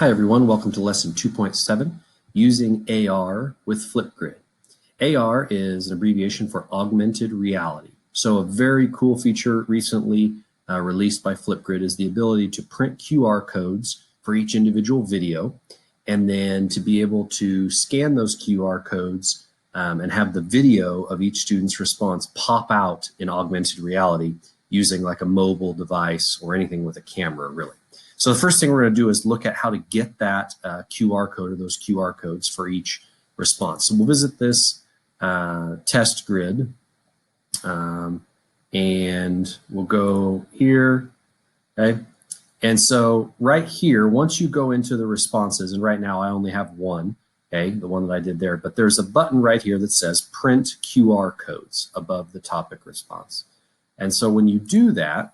Hi everyone, welcome to lesson 2.7, using AR with Flipgrid. AR is an abbreviation for augmented reality. So a very cool feature recently released by Flipgrid is the ability to print QR codes for each individual video, and then to be able to scan those QR codes and have the video of each student's response pop out in augmented reality using like a mobile device or anything with a camera, really. So the first thing we're going to do is look at how to get that QR code or those QR codes for each response. So we'll visit this test grid and we'll go here, okay? And so right here, once you go into the responses, and right now I only have one, okay, the one that I did there, but there's a button right here that says print QR codes above the topic response. And so when you do that,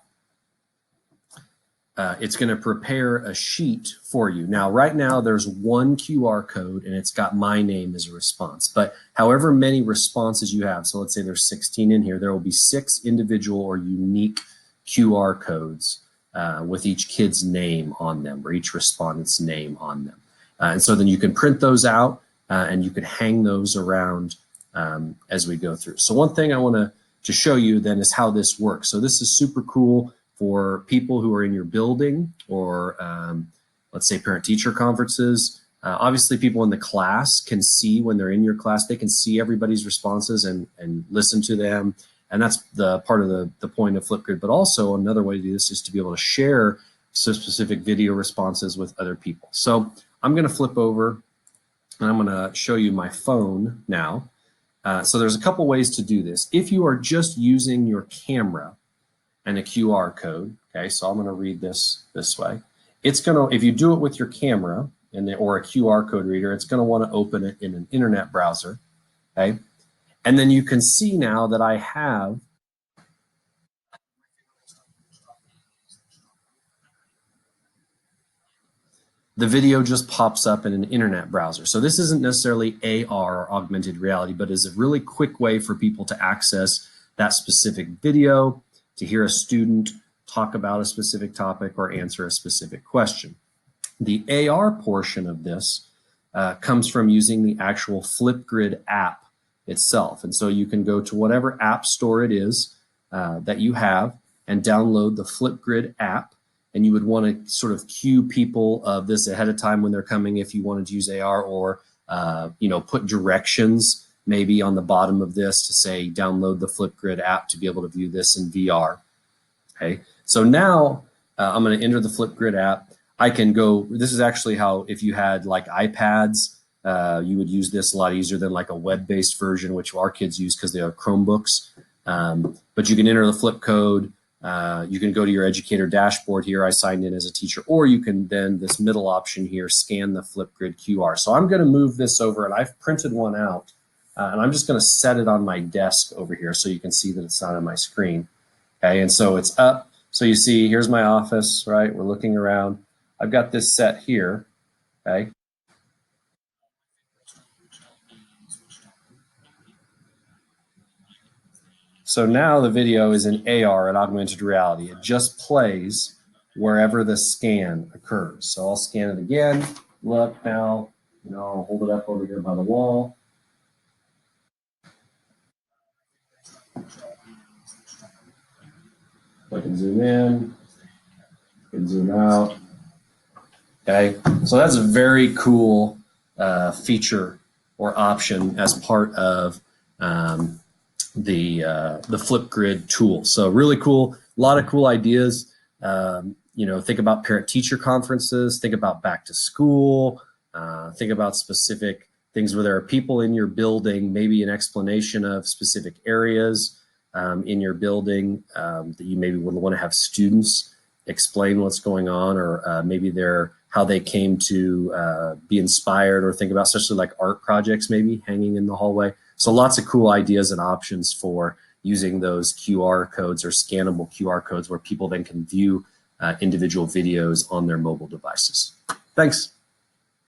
it's going to prepare a sheet for you. Now, right now, there's one QR code, and it's got my name as a response. But however many responses you have, so let's say there's 16 in here, there will be 6 individual or unique QR codes with each kid's name on them, or each respondent's name on them. And so then you can print those out, and you can hang those around as we go through. So one thing I want to show you then is how this works. So this is super cool for people who are in your building, or let's say parent-teacher conferences. Obviously, people in the class can see when they're in your class, they can see everybody's responses and listen to them. And that's the part of the point of Flipgrid. But also another way to do this is to be able to share specific video responses with other people. So I'm going to flip over and I'm going to show you my phone now. So there's a couple ways to do this. If you are just using your camera and a QR code, okay, so I'm going to read this way. It's going to, if you do it with your camera or a QR code reader, it's going to want to open it in an internet browser, okay? And then you can see now that I have the video just pops up in an internet browser. So this isn't necessarily AR or augmented reality, but is a really quick way for people to access that specific video, to hear a student talk about a specific topic or answer a specific question. The AR portion of this comes from using the actual Flipgrid app itself. And so you can go to whatever app store it is that you have and download the Flipgrid app. And you would want to sort of cue people of this ahead of time when they're coming if you wanted to use AR, or put directions maybe on the bottom of this to say download the Flipgrid app to be able to view this in VR. Okay, so now I'm going to enter the Flipgrid app. I can go, this is actually how, if you had like iPads, you would use this a lot easier than like a web-based version, which our kids use because they have Chromebooks. But you can enter the flip code. You can go to your educator dashboard here. I signed in as a teacher, or you can then, this middle option here, scan the Flipgrid QR. So I'm going to move this over, and I've printed one out. And I'm just going to set it on my desk over here so you can see that it's not on my screen. Okay, and so it's up. So you see, here's my office, right? We're looking around. I've got this set here, okay? So now the video is in AR, and augmented reality. It just plays wherever the scan occurs. So I'll scan it again. Look now, I'll hold it up over here by the wall. I can zoom in, I can zoom out. Okay, so that's a very cool feature or option as part of the Flipgrid tool. So really cool, a lot of cool ideas. Think about parent-teacher conferences, think about back to school, think about specific things where there are people in your building, maybe an explanation of specific areas in your building that you maybe would want to have students explain what's going on, or maybe how they came to be inspired, or think about especially like art projects maybe hanging in the hallway. So lots of cool ideas and options for using those QR codes or scannable QR codes where people then can view individual videos on their mobile devices. Thanks.